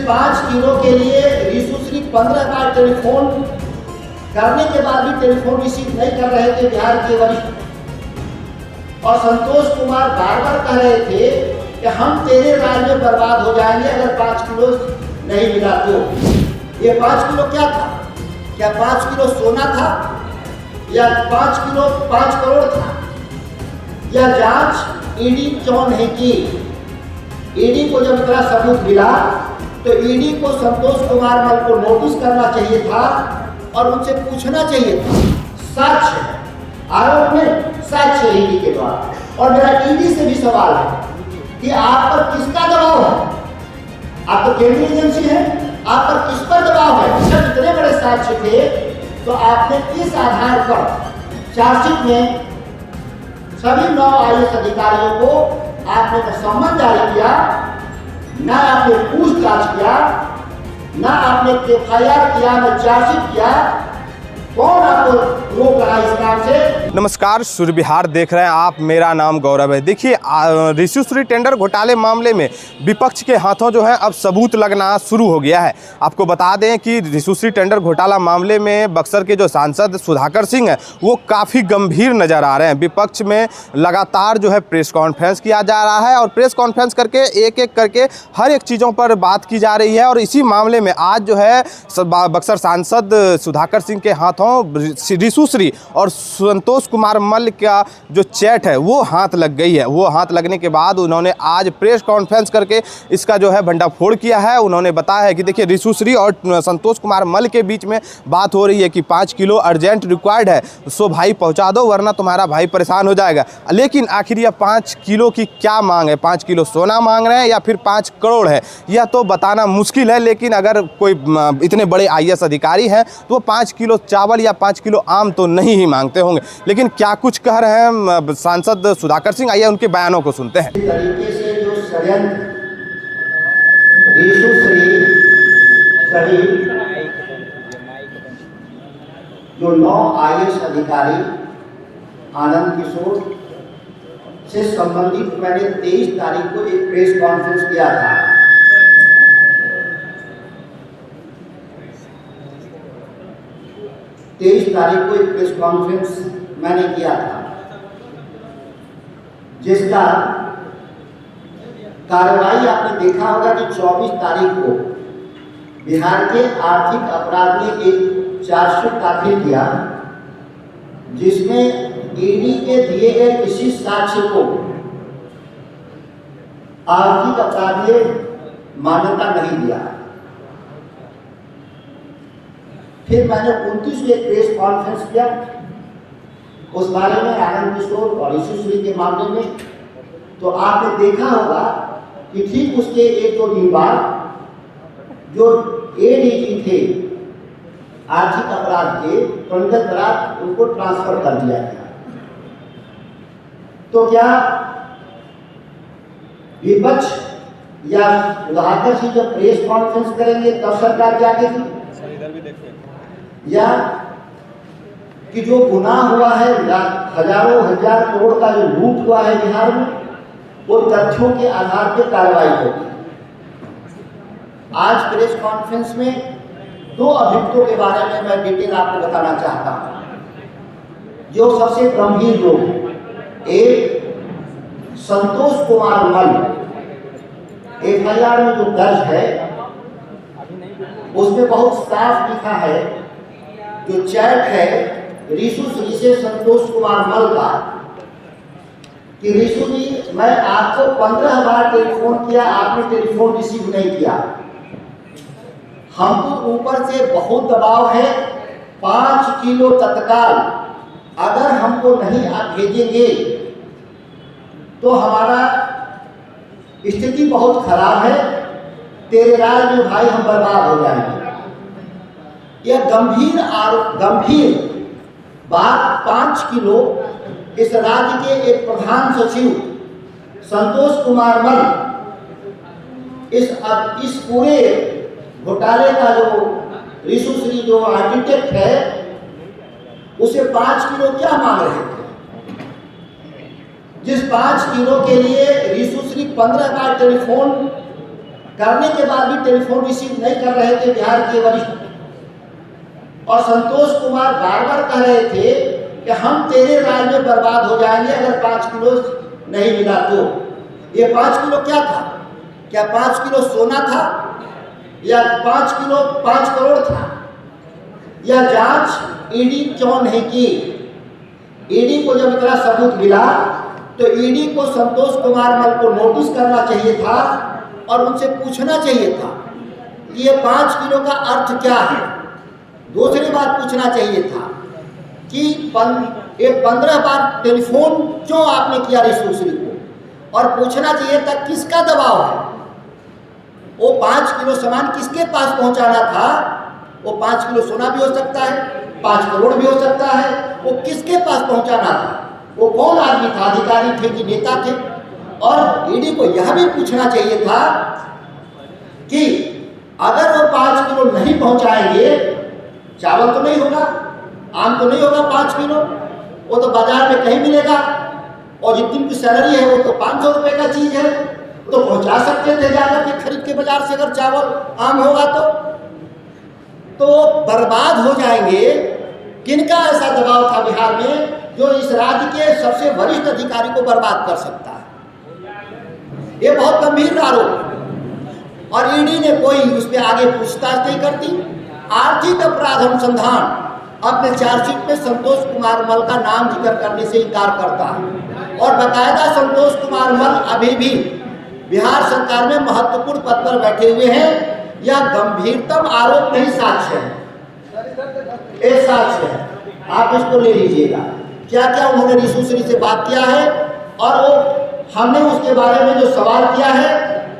5 kilo के लिए ऋषुश्री 15 बार telephone करने के बाद भी टेलीफोन रिसीव नहीं कर रहे थे बिहार के वरिष्ठ। और संतोष कुमार बार बार कह रहे थे कि हम तेरे राज में बर्बाद हो जाएंगे अगर 5 किलो नहीं मिला तो। ये 5 किलो क्या था? क्या 5 किलो सोना था या 5 किलो 5 करोड़ था? या जांच ईडी क्यों नहीं की? ईडी को जब इतना सबूत मिला तो ईडी को संतोष कुमार मल को नोटिस करना चाहिए था और उनसे पूछना चाहिए था। साक्ष्य आरोप में साक्ष्य ईडी के द्वारा। और मेरा ईडी से भी सवाल है कि आप पर किसका दबाव है? आप तो केंद्रीय एजेंसी है, आप पर किस पर दबाव है? जब इतने बड़े साक्ष्य थे तो आपने किस आधार पर चार्जशीट में सभी 9 IAS अधिकारियों को आपने न सम्मन जारी किया, न आपने पूछताछ किया, न आपने FIR किया, न चार्जशीट किया? कौन आपको रोक रहा है इस काम से? नमस्कार, सूर्य बिहार देख रहे हैं आप। मेरा नाम गौरव है। देखिए, ऋषुश्री टेंडर घोटाले मामले में विपक्ष के हाथों जो है अब सबूत लगना शुरू हो गया है। आपको बता दें कि ऋषुश्री टेंडर घोटाला मामले में बक्सर के जो सांसद सुधाकर सिंह हैं वो काफ़ी गंभीर नज़र आ रहे हैं। विपक्ष में लगातार जो है प्रेस कॉन्फ्रेंस किया जा रहा है और प्रेस कॉन्फ्रेंस करके एक एक करके हर एक चीज़ों पर बात की जा रही है। और इसी मामले में आज जो है बक्सर सांसद सुधाकर सिंह के हाथों ऋषुश्री और संतोष कुमार मल्ल का जो चैट है वो हाथ लग गई है। वो हाथ लगने के बाद उन्होंने आज प्रेस कॉन्फ्रेंस करके इसका जो है भंडाफोड़ किया है। उन्होंने बताया है कि देखिए, ऋषुश्री और संतोष कुमार मल्ल के बीच में बात हो रही है कि 5 किलो अर्जेंट रिक्वायर्ड है, सो भाई पहुंचा दो वरना तुम्हारा भाई परेशान हो जाएगा। लेकिन आखिर यह 5 किलो की क्या मांग है? 5 किलो सोना मांग रहे हैं या फिर 5 करोड़ है, यह तो बताना मुश्किल है। लेकिन अगर कोई इतने बड़े IAS अधिकारी हैं तो वो 5 किलो चावल या 5 किलो आम तो नहीं ही मांगते होंगे। लेकिन क्या कुछ कह रहे हैं सांसद सुधाकर सिंह, आइए उनके बयानों को सुनते हैं। तरीके से जो षड्यंत्र ऋषुश्री सहित जो 9 IAS अधिकारी आनंद किशोर से संबंधित मैंने 23 तारीख को एक प्रेस कॉन्फ्रेंस किया था। तारीख को एक प्रेस कॉन्फ्रेंस मैंने किया था जिसका कार्रवाई आपने देखा होगा कि 24 तारीख को बिहार के आर्थिक अपराध ने एक चार्जशीट दाखिल किया जिसमें ईडी के दिए गए किसी साक्ष्य को आर्थिक अपराध ने मान्यता नहीं दिया। फिर मैंने 29 को एक प्रेस कॉन्फ्रेंस किया उस बारे में आनंद किशोर और ऋषुश्री के मामले में। तो आपने देखा होगा कि ठीक उसके 1-2 दिन बाद जो ADG थे आर्थिक अपराध के पंकज बराड़ उनको ट्रांसफर कर दिया गया। तो क्या विपक्ष या सुधाकर सिंह जब प्रेस कॉन्फ्रेंस करेंगे तब सरकार क्या कहेगी? या कि जो गुनाह हुआ है, हजारों हजार करोड़ का जो लूट हुआ है बिहार में, वो तथ्यों के आधार पर कार्रवाई होगी। आज प्रेस कॉन्फ्रेंस में 2 अभियुक्तों के बारे में मैं डिटेल आपको बताना चाहता हूं जो सबसे गंभीर लोग हैं। एक संतोष कुमार मल्ल, FIR में जो दर्ज है उसमें बहुत साफ लिखा है, जो चैट है ऋषुश्री से संतोष कुमार मल्ल का, कि ऋषुश्री मैं आपको 15 बार टेलीफोन किया, आपने टेलीफोन रिसीव नहीं किया। हमको ऊपर से बहुत दबाव है, 5 किलो तत्काल अगर हमको नहीं आप भेजेंगे तो हमारा स्थिति बहुत खराब है, तेरे राज में भाई हम बर्बाद हो जाएंगे। यह गंभीर बात 5 किलो इस राज्य के एक प्रधान सचिव संतोष कुमार मल्ल इस पूरे घोटाले का जो ऋषुश्री जो आर्किटेक्ट है उसे 5 किलो क्या मांग रहे थे, जिस 5 किलो के लिए ऋषुश्री 15 बार टेलीफोन करने के बाद भी टेलीफोन रिसीव नहीं कर रहे थे बिहार के वरिष्ठ। और संतोष कुमार बार बार कह रहे थे कि हम तेरे राज में बर्बाद हो जाएंगे अगर 5 किलो नहीं मिला तो। ये 5 किलो क्या था? क्या 5 किलो सोना था या 5 किलो 5 करोड़ था? या जांच ईडी क्यों नहीं की? ईडी को जब इतना सबूत मिला तो ईडी को संतोष कुमार मल को नोटिस करना चाहिए था और उनसे पूछना चाहिए था कि ये 5 किलो का अर्थ क्या है। दूसरी बात पूछना चाहिए था कि 15 बार टेलीफोन क्यों आपने किया रिसूसरी को, और पूछना चाहिए था किसका दबाव है। वो 5 किलो सामान किसके पास पहुंचाना था? वो 5 किलो सोना भी हो सकता है, 5 करोड़ भी हो सकता है। वो किसके पास पहुंचाना था? वो कौन आदमी था? अधिकारी थे कि नेता थे? और ईडी को यह भी पूछना चाहिए था कि अगर वो 5 किलो नहीं पहुंचाएंगे, चावल तो नहीं होगा, आम तो नहीं होगा 5 किलो, वो तो बाजार में कहीं मिलेगा, और जितनी की सैलरी है वो तो 500 रुपये का चीज़ है, तो पहुंचा सकते थे जाकर के खरीद के बाजार से अगर चावल आम होगा तो बर्बाद हो जाएंगे। किनका ऐसा दबाव था बिहार में जो इस राज्य के सबसे वरिष्ठ अधिकारी को बर्बाद कर सकता है? ये बहुत गंभीर आरोप है और ईडी ने कोई उस पर आगे पूछताछ नहीं करती। आर्थिक अपराध अनुसंधान अपने चार्जशीट में संतोष कुमार मल का नाम जिक्र करने से इनकार करता है और बाकायदा संतोष कुमार मल अभी भी बिहार सरकार में महत्वपूर्ण पद पर बैठे हुए हैं। यह गंभीरतम आरोप नहीं, साक्ष्य है। एक साक्ष्य है, आप इसको ले लीजिएगा। क्या क्या उन्होंने रिसूसरी से बात किया है और वो हमने उसके बारे में जो सवाल किया है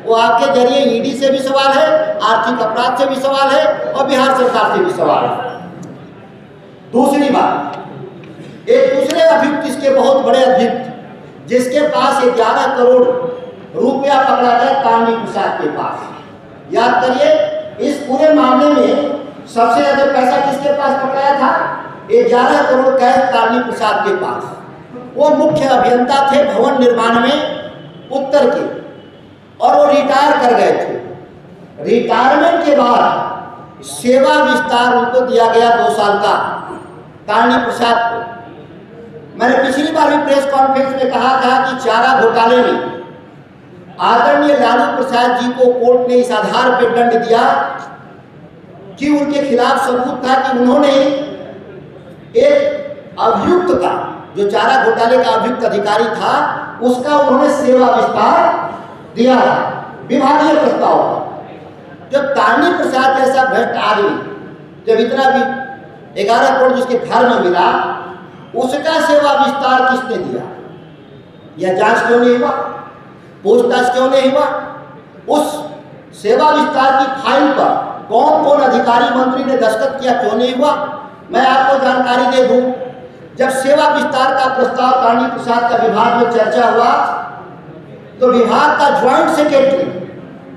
वो आपके जरिए ईडी से भी सवाल है, आर्थिक अपराध से भी सवाल है और बिहार सरकार से भी सवाल है। दूसरी बात, एक दूसरे अभियुक्त इसके बहुत बड़े अभियुक्त जिसके पास 11 करोड़ रुपया पकड़ा गया तारनी प्रसाद के पास। याद करिए, इस पूरे मामले में सबसे ज्यादा पैसा किसके पास पकड़ाया था? 11 करोड़ कैश तारनी प्रसाद के पास। वो मुख्य अभियंता थे भवन निर्माण में उत्तर के और वो रिटायर कर गए थे। रिटायरमेंट के बाद सेवा विस्तार उनको दिया गया 2 साल का, तारनी प्रसाद को। मैंने पिछली बार भी प्रेस कॉन्फ्रेंस में कहा था कि चारा घोटाले में आदरणीय लालू प्रसाद जी को कोर्ट ने इस आधार पर दंड दिया कि उनके खिलाफ सबूत था कि उन्होंने एक अभियुक्त का, जो चारा घोटाले का अभियुक्त अधिकारी था, उसका उन्होंने सेवा विस्तार दिया विभागीय प्रस्ताव पर। जब तारनी प्रसाद जैसा भ्रष्ट आदमी, जब इतना भी 11 करोड़ जिसके घर में मिला, उसका सेवा विस्तार किसने दिया? यह जांच क्यों नहीं हुआ? पूछताछ क्यों नहीं हुआ? उस सेवा विस्तार की फाइल पर कौन कौन अधिकारी मंत्री ने दस्तखत किया, क्यों नहीं हुआ? मैं आपको जानकारी दे दूं, जब सेवा विस्तार का प्रस्ताव तारनी प्रसाद का विभाग में चर्चा हुआ तो विभाग का ज्वाइंट सेक्रेटरी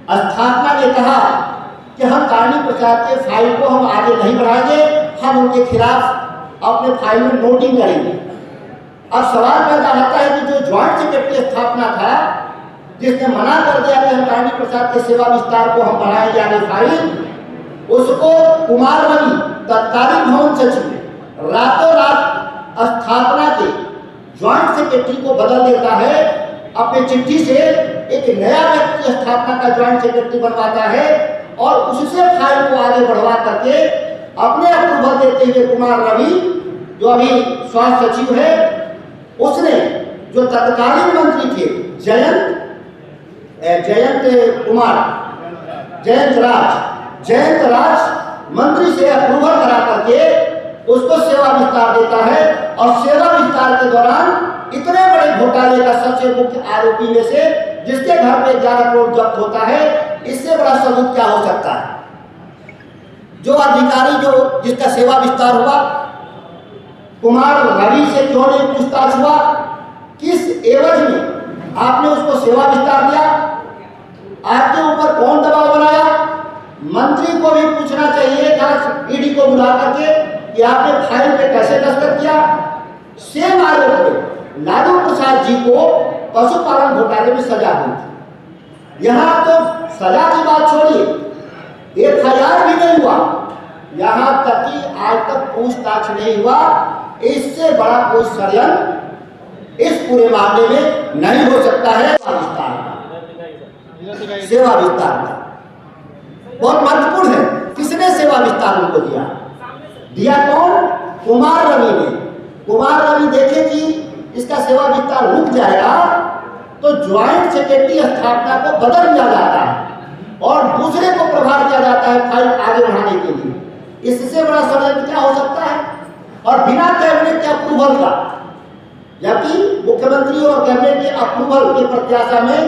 स्थापना ने कहा कि हम तारनी प्रसाद के फाइल को हम आगे नहीं बढ़ाएंगे, हम उनके खिलाफ अपने फाइल में नोटिंग करेंगे। अब सवाल पैदा होता है कि जो ज्वाइंट सेक्रेटरी स्थापना था, जिसने मना कर दिया कि हम तारनी प्रसाद के सेवा विस्तार को हम बढ़ाएंगे आगे फाइल, उसको कुमार रवि तत्कालीन भवन सचिव रातों रात स्थापना के ज्वाइंट सेक्रेटरी को बदल देता है। अपने चिट्ठी से एक नया व्यक्ति स्थापना का ज्वाइंट सेक्रेटरी बनवाता है और उससे फाइल को आगे बढ़वा करके अपने अप्रूवल देते हुए कुमार रवि, जो अभी स्वास्थ्य सचिव है, उसने जो तत्कालीन मंत्री थे जयंत राज मंत्री से अप्रूवल करा करके उसको सेवा विस्तार देता है। और सेवा विस्तार के दौरान इतने बड़े घोटाले का सबसे मुख्य आरोपी में से, जिसके घर पे 11 करोड़ जब्त होता है, इससे बड़ा सबूत क्या हो सकता है? जो अधिकारी जिसका सेवा विस्तार हुआ, कुमार रवि से क्यों नहीं पूछताछ हुआ? किस एवज में आपने उसको सेवा विस्तार दिया? आपके ऊपर कौन दबाव बनाया? मंत्री को भी पूछना चाहिए था ईडी को बुला करके कि आपने फाइल पे कैसे दस्तखत किया। सेम आरोप में लालू प्रसाद जी को पशुपालन घोटाले में सजा दी थी। यहाँ तो सजा की बात छोड़िए, FIR भी नहीं हुआ, यहाँ तक कि आज तक पूछताछ नहीं हुआ। इससे बड़ा कोई षड्यंत्र इस पूरे मामले में नहीं हो सकता है। सेवा विस्तार का बहुत महत्वपूर्ण है। किसने सेवा विस्तार उनको दिया कौन? कुमार रवि ने। कुमार रवि देखे कि इसका सेवा विस्तार रुक जाएगा तो ज्वाइंट सेक्रेटरी स्थापना को बदल दिया जाता है और दूसरे को प्रभार दिया जाता है फाइल आगे बढ़ाने के लिए। इससे बड़ा षड्यंत्र क्या हो सकता है? और बिना कैबिनेट के अप्रूवल का, जबकि मुख्यमंत्री और कैबिनेट के अप्रूवल के प्रत्याशा में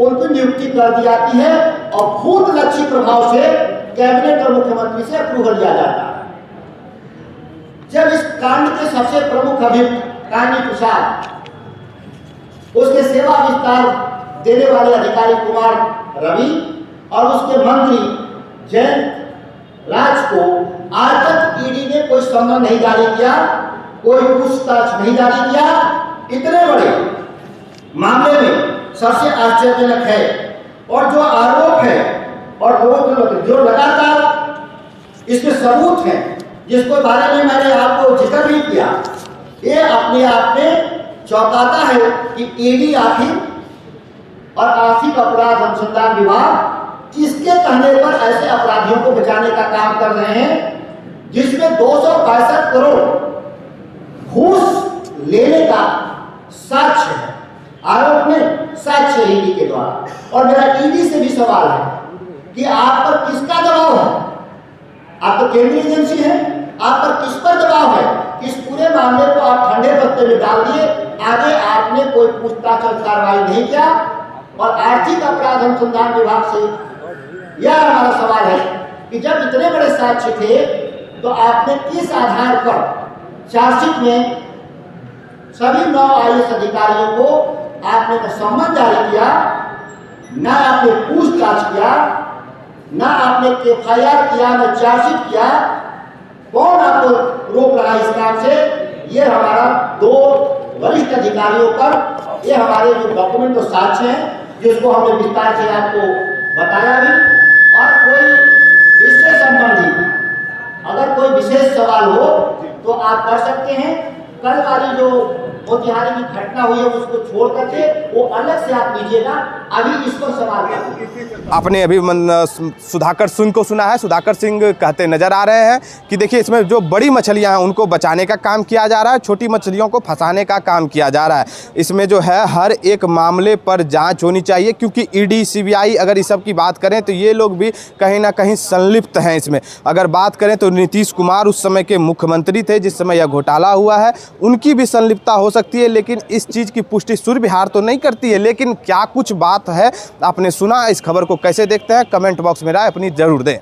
उनकी नियुक्ति कर दी जाती है और भूत लक्ष्य प्रभाव से कैबिनेट और मुख्यमंत्री से अप्रूवल लिया जाता है। जब इस कांड के सबसे प्रमुख अभियुक्त कानी प्रसाद, उसके सेवा विस्तार देने वाले अधिकारी कुमार रवि और उसके मंत्री जयंत राज को आज तक ईडी ने कोई समन नहीं जारी किया, कोई पूछताछ नहीं जारी किया। इतने बड़े मामले में सबसे आश्चर्यजनक है और जो आरोप है और जो लगातार इसमें सबूत है, जिसको बारे में मैंने आपको जिक्र नहीं किया, ये अपने आप में चौंकाता है कि ईडी आखिर और आर्थिक अपराध अनुसंधान विभाग किसके कहने पर ऐसे अपराधियों को बचाने का काम कर रहे हैं, जिसमें 262 करोड़ घूस लेने का साक्ष्य है, आरोप में साक्ष्य है ईडी के द्वारा। और मेरा ईडी से भी सवाल है कि आप पर किसका दबाव है? आप तो केंद्रीय एजेंसी है, आप पर किस पर दबाव है? इस पूरे मामले को आप ठंडे पत्ते में डाल दिए, आगे आपने कोई पूछताछ और कार्रवाई नहीं किया। और आर्थिक अपराध अनुसंधान विभाग से यह हमारा सवाल है कि जब इतने बड़े साक्ष्य थे तो आपने किस आधार पर चार्जशीट में सभी 9 IAS अधिकारियों को आपने न सम्मन जारी किया, न आपने पूछताछ किया, न आपने FIR किया, न चार्जशीट किया? कौन आपको रोक रहा है इस काम से? ये हमारा 2 वरिष्ठ अधिकारियों पर ये हमारे जो डॉक्यूमेंट और साक्ष्य हैं, जिसको हमने विस्तार से आपको बताया भी। और कोई इससे संबंधित अगर कोई विशेष सवाल हो तो आप कर सकते हैं। कल वाली जो मोतिहारी की घटना हुई है उसको छोड़ करके वो अलग से आप लीजिएगा, अभी इस पर सवाल करें। आपने अभी सुधाकर सिंह को सुना है। सुधाकर सिंह कहते नजर आ रहे हैं कि देखिए इसमें जो बड़ी मछलियां हैं उनको बचाने का काम किया जा रहा है, छोटी मछलियों को फंसाने का काम किया जा रहा है। इसमें जो है हर एक मामले पर जांच होनी चाहिए, क्योंकि ईडी CBI अगर इस सब की बात करें तो ये लोग भी कहीं ना कहीं संलिप्त हैं इसमें। अगर बात करें तो नीतीश कुमार उस समय के मुख्यमंत्री थे जिस समय यह घोटाला हुआ है, उनकी भी संलिप्तता हो सकती है, लेकिन इस चीज़ की पुष्टि सुर बिहार तो नहीं करती है। लेकिन क्या कुछ बात है, आपने सुना? इस खबर को कैसे देखते हैं? कमेंट बॉक्स में राय अपनी जरूर दें।